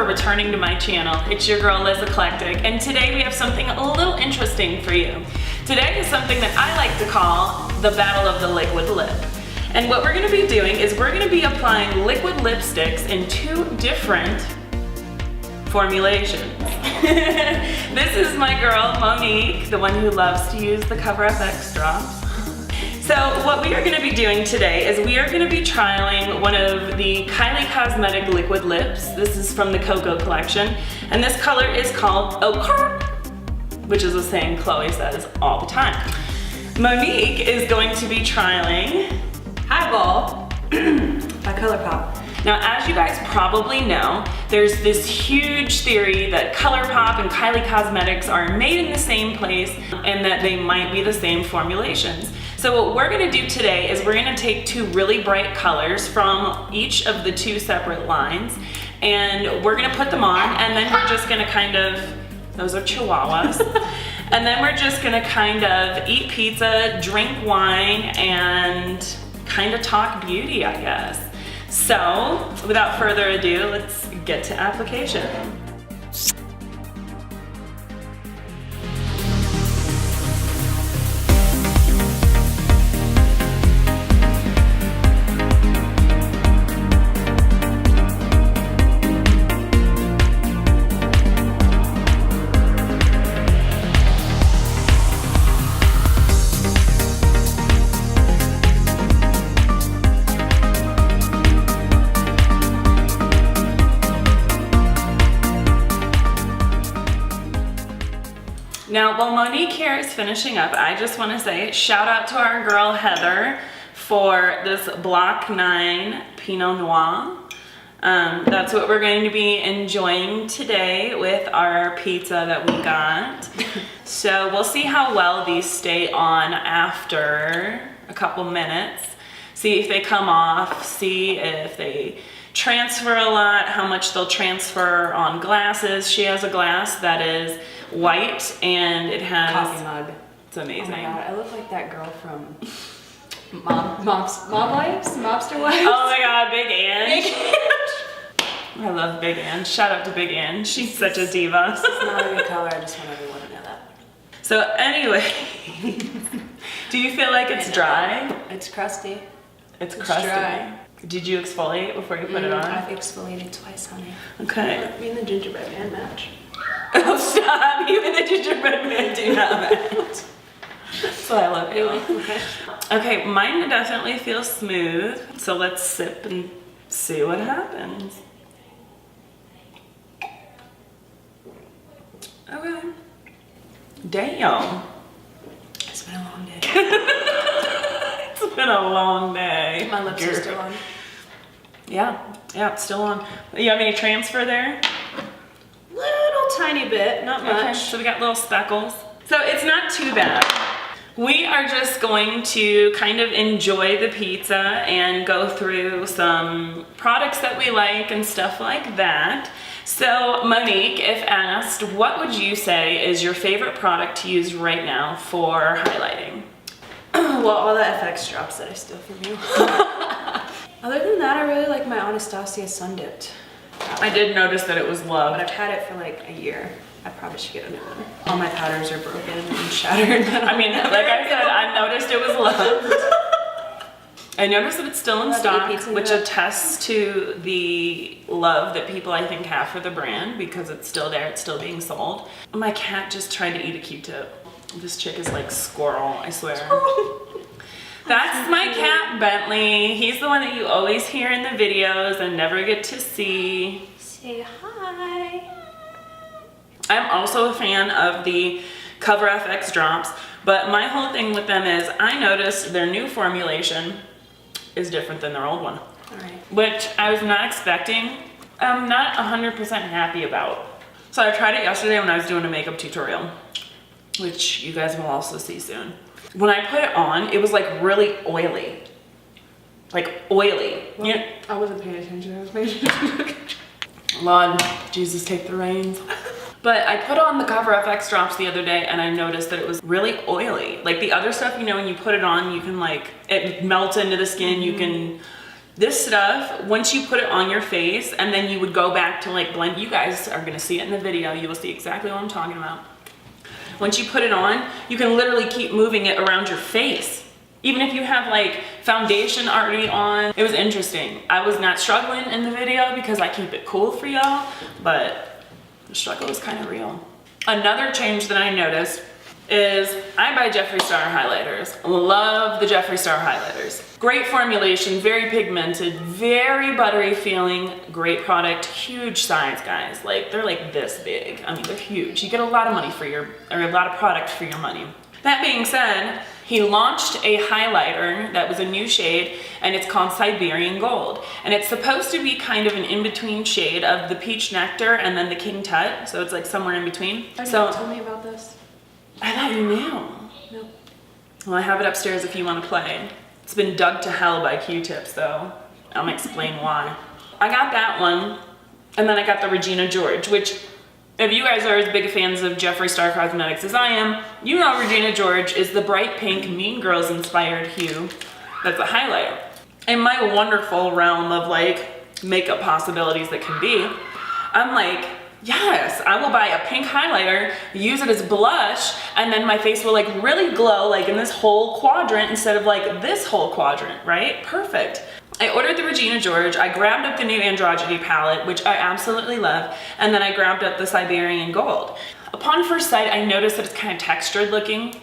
returning to my channel. It's your girl Liz Eclectic, and today we have something a little interesting for you. Today is something that I like to call the Battle of the Liquid Lip. And what we're gonna be doing is we're gonna be applying liquid lipsticks in 2 different formulations. This is my girl Monique, the one who loves to use the Cover FX drops. So what we are going to be doing today is we are going to be trialing one of the Kylie Cosmetic liquid lips. This is from the Cocoa collection, and this color is called Ochre, which is a saying Chloe says all the time. Monique is going to be trialing Highball by ColourPop. Now, as you guys probably know, there's this huge theory that ColourPop and Kylie Cosmetics are made in the same place and that they might be the same formulations. So what we're gonna do today is we're gonna take 2 really bright colors from each of the 2 separate lines, and we're gonna put them on, and then we're just gonna kind of, those are chihuahuas, and then we're just gonna kind of eat pizza, drink wine, and kind of talk beauty, I guess. So, without further ado, let's get to application. Now, while Monique here is finishing up, I just want to say shout out to our girl Heather for this Block 9 Pinot Noir. That's what we're going to be enjoying today with our pizza that we got. So we'll see how well these stay on after a couple minutes. See if they come off, see if they transfer a lot, how much they'll transfer on glasses. She has a glass that is white and it has coffee mug. It's amazing. Oh my god, I look like that girl from Mob Wives? Mobster Wives? Oh my god, Big Ange. I love Big Ange. Shout out to Big Ange. She's such a diva. This is not a good color, I just want everyone to know that. So anyway, do you feel like it's dry? It's crusty. It's crusty. Dry. Did you exfoliate before you put it on? I've exfoliated twice, honey. Okay. Me and the gingerbread man match. Oh, stop! You and the gingerbread man do not match. So I love you. Okay. Okay, mine definitely feels smooth. So let's sip and see what happens. Okay. Damn. It's been a long day. It's been a long day. My lips are still on. Yeah, it's still on. You have any transfer there? Little tiny bit, not much. Okay, so we got little speckles. So it's not too bad. We are just going to kind of enjoy the pizza and go through some products that we like and stuff like that. So Monique, if asked, what would you say is your favorite product to use right now for highlighting? Well, all the FX drops that I steal from you. Other than that, I really like my Anastasia Sun Dipped. I did notice that it was But loved. I've had it for like a year. I probably should get a new one. All my powders are broken and shattered. I mean, like I said, I noticed it was loved. I noticed that it's still in stock, which attests to the love that people I think have for the brand because it's still there, it's still being sold. My cat just tried to eat a Q-tip. This chick is like squirrel, I swear. That's my cat, Bentley. He's the one that you always hear in the videos and never get to see. Say hi. I'm also a fan of the Cover FX drops, but my whole thing with them is I noticed their new formulation is different than their old one. All right. Which I was not expecting. I'm not 100% happy about. So I tried it yesterday when I was doing a makeup tutorial, which you guys will also see soon. When I put it on, it was like really oily. Like oily. Well, Yeah. I wasn't paying attention. I was paying attention. Lord, Jesus, take the reins. But I put on the Cover FX drops the other day and I noticed that it was really oily. Like the other stuff, you know, when you put it on, you can like, it melts into the skin, you can This stuff, once you put it on your face and then you would go back to like blend, you guys are gonna see it in the video, you will see exactly what I'm talking about. Once you put it on, you can literally keep moving it around your face. Even if you have like foundation already on. It was interesting. I was not struggling in the video because I keep it cool for y'all, but the struggle is kind of real. Another change that I noticed is I buy Jeffree Star highlighters. Love the Jeffree Star highlighters. Great formulation, very pigmented, very buttery feeling, great product, huge size, guys. Like, they're like this big. I mean, they're huge. You get a lot of money for your, or a lot of product for your money. That being said, he launched a highlighter that was a new shade, and it's called Siberian Gold. And it's supposed to be kind of an in-between shade of the Peach Nectar and then the King Tut. So it's like somewhere in between. So tell me about this. I thought you knew. No. Well, I have it upstairs if you want to play. It's been dug to hell by Q-tips though. I'll explain why. I got that one, and then I got the Regina George, which if you guys are as big fans of Jeffree Star Cosmetics as I am, you know Regina George is the bright pink Mean Girls inspired hue that's a highlighter. In my wonderful realm of like makeup possibilities that can be, I'm like, yes, I will buy a pink highlighter, use it as blush, and then my face will like really glow like in this whole quadrant instead of like this whole quadrant, right? Perfect. I ordered the Regina George, I grabbed up the new Androgyny palette, which I absolutely love, and then I grabbed up the Siberian Gold. Upon first sight, I noticed that it's kind of textured looking.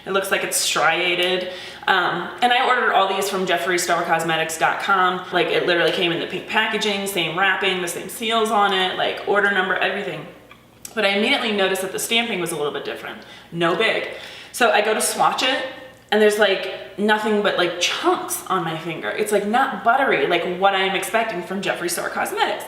It looks like it's striated. And I ordered all these from JeffreeStarCosmetics.com. Like, it literally came in the pink packaging, same wrapping, the same seals on it, like order number, everything. But I immediately noticed that the stamping was a little bit different. No big. So I go to swatch it, and there's like nothing but like chunks on my finger. It's like not buttery, like what I'm expecting from Jeffree Star Cosmetics.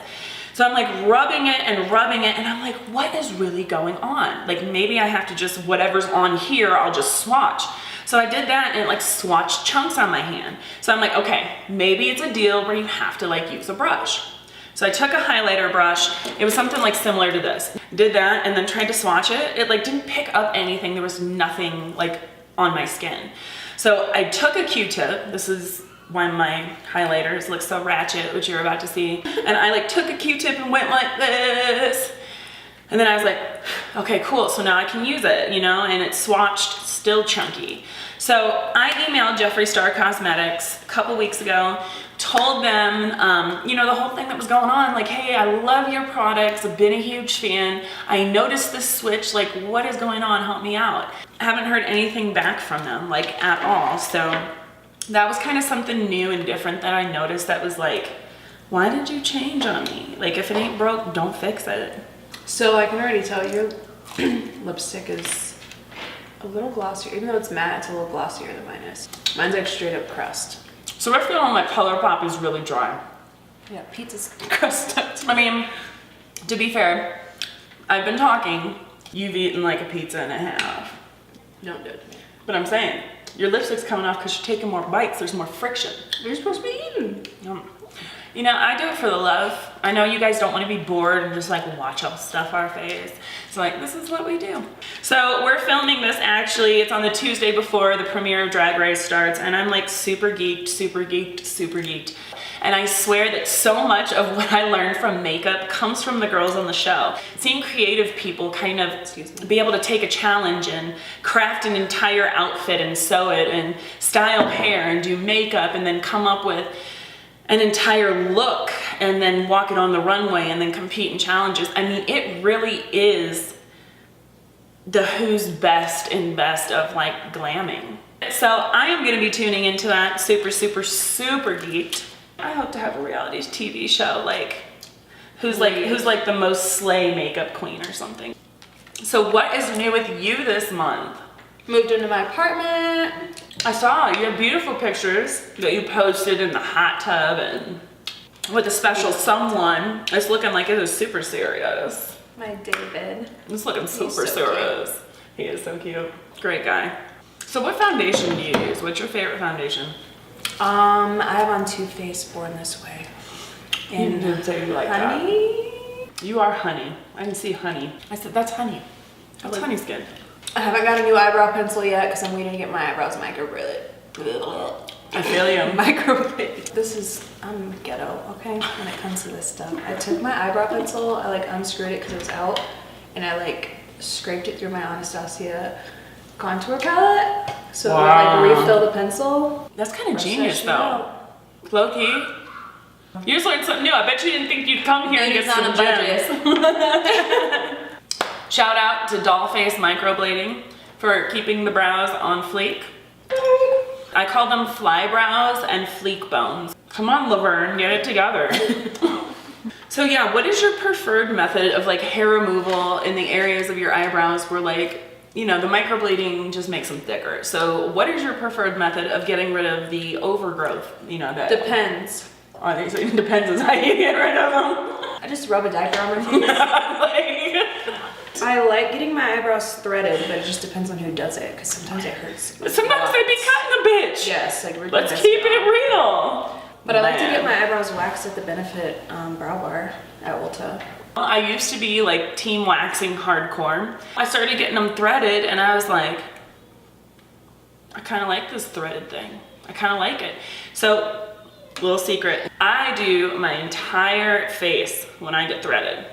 So I'm like rubbing it, and I'm like, what is really going on? Like, maybe I have to just, whatever's on here, I'll just swatch. So I did that, and it like swatched chunks on my hand. So I'm like, okay, maybe it's a deal where you have to like use a brush. So I took a highlighter brush. It was something like similar to this. Did that, and then tried to swatch it. It like didn't pick up anything. There was nothing like on my skin. So I took a Q-tip. This is why my highlighters look so ratchet, which you're about to see. And I like took a Q-tip and went like this. And then I was like, okay, cool. So now I can use it, you know, and it swatched still chunky. So I emailed Jeffree Star Cosmetics a couple weeks ago, told them, you know, the whole thing that was going on, like, hey, I love your products. I've been a huge fan. I noticed this switch, like, what is going on? Help me out. I haven't heard anything back from them, like, at all. So that was kind of something new and different that I noticed that was like, why did you change on me? Like, if it ain't broke, don't fix it. So I can already tell your lipstick is a little glossier. Even though it's matte, it's a little glossier than mine is. Mine's like straight up crust. So we're feeling like ColourPop is really dry. Yeah, pizza's crusted. I mean, to be fair, I've been talking, you've eaten like a pizza and a half. Don't do it to me. But I'm saying, your lipstick's coming off because you're taking more bites, there's more friction. You're supposed to be eating. You know, I do it for the love. I know you guys don't want to be bored and just like watch us stuff our face. So like, this is what we do. So we're filming this actually, it's on the Tuesday before the premiere of Drag Race starts, and I'm like super geeked, super geeked, super geeked. And I swear that so much of what I learned from makeup comes from the girls on the show. Seeing creative people kind of be able to take a challenge and craft an entire outfit and sew it and style hair and do makeup and then come up with an entire look and then walk it on the runway and then compete in challenges. I mean, it really is the who's best and best of like glamming. So I am gonna be tuning into that, super, super, super geeked. I hope to have a reality TV show like who's like the most slay makeup queen or something. So what is new with you this month? Moved into my apartment. I saw you have beautiful pictures that you posted in the hot tub and with a special someone. It's looking like it is super serious. My David. It's looking super so serious. Cute. He is so cute. Great guy. So what foundation do you use? What's your favorite foundation? I have on Too Faced Born This Way. And you did say you like honey. That. You are honey. I can see honey. I said that's honey. That's honey skin. I haven't got a new eyebrow pencil yet because I'm waiting to get my eyebrows microbladed. I feel you. Microblade. I'm ghetto, okay, when it comes to this stuff. I took my eyebrow pencil, I like unscrewed it because it was out, and I like scraped it through my Anastasia contour palette. So it would like refill the pencil. That's kind of genius though. Low key. You just learned something new. I bet you didn't think you'd come here and get some gems. Shout out to Dollface Microblading for keeping the brows on fleek. I call them fly brows and fleek bones. Come on, Laverne, get it together. So yeah, what is your preferred method of like hair removal in the areas of your eyebrows where like, you know, the microblading just makes them thicker. So what is your preferred method of getting rid of the overgrowth, you know, that... Depends. I think so. It depends on how you get rid of them. I just rub a diaper on my face. I like getting my eyebrows threaded, but it just depends on who does it, because sometimes it hurts. Sometimes they be cutting the bitch. Yes, like let's keep it real. But I like to get my eyebrows waxed at the Benefit Brow Bar at Ulta. I used to be like team waxing hardcore. I started getting them threaded and I was like, I kind of like this threaded thing. I kind of like it. So, little secret, I do my entire face when I get threaded.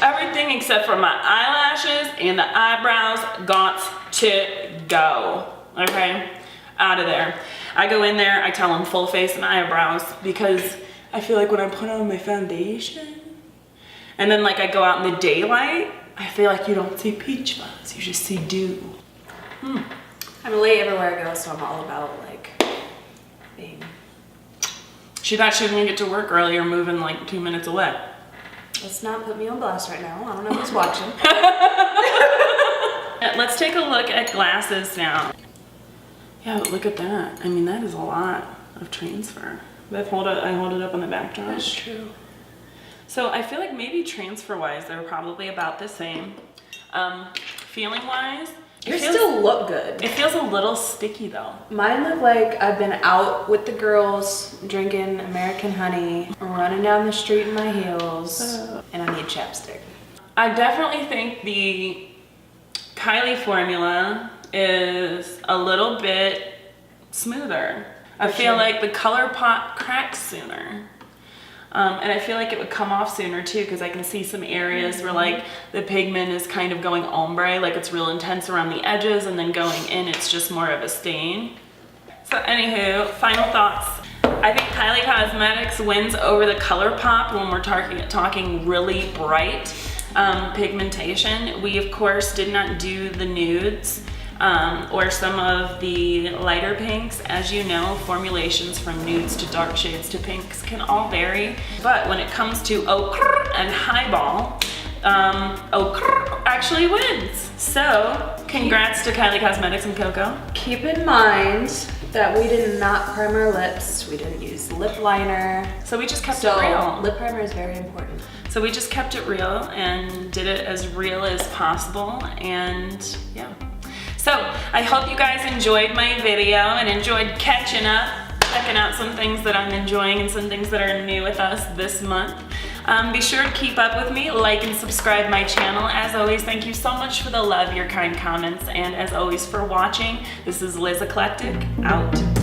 Everything except for my eyelashes and the eyebrows got to go, okay? Out of there. I go in there, I tell them full face and eyebrows because I feel like when I put on my foundation and then like I go out in the daylight, I feel like you don't see peach fuzz, you just see dew. I'm late everywhere I go, so I'm all about like being... She thought she was gonna get to work earlier, moving like 2 minutes away. Let's not put me on blast right now. I don't know who's watching. Let's take a look at glasses now. Yeah, but look at that. I mean, that is a lot of transfer. I hold it up on the backdrop. That's true. So I feel like maybe transfer-wise, they're probably about the same. Feeling-wise, Yours still look good. It feels a little sticky though. Mine look like I've been out with the girls, drinking American honey, running down the street in my heels, and I need chapstick. I definitely think the Kylie formula is a little bit smoother. I feel like the color pop cracks sooner. And I feel like it would come off sooner too, because I can see some areas where like the pigment is kind of going ombre, like it's real intense around the edges, and then going in it's just more of a stain. So anywho, final thoughts. I think Kylie Cosmetics wins over the color pop when we're talking really bright pigmentation. We of course did not do the nudes or some of the lighter pinks. As you know, formulations from nudes to dark shades to pinks can all vary. But when it comes to ochre and highball, ochre actually wins. So congrats to Kylie Cosmetics and Coco. Keep in mind that we did not prime our lips. We didn't use lip liner. So we just kept it real. Lip primer is very important. So we just kept it real and did it as real as possible, and yeah. So I hope you guys enjoyed my video and enjoyed catching up, checking out some things that I'm enjoying and some things that are new with us this month. Be sure to keep up with me, like and subscribe my channel. As always, thank you so much for the love, your kind comments, and as always for watching. This is Liz Eclectic, out.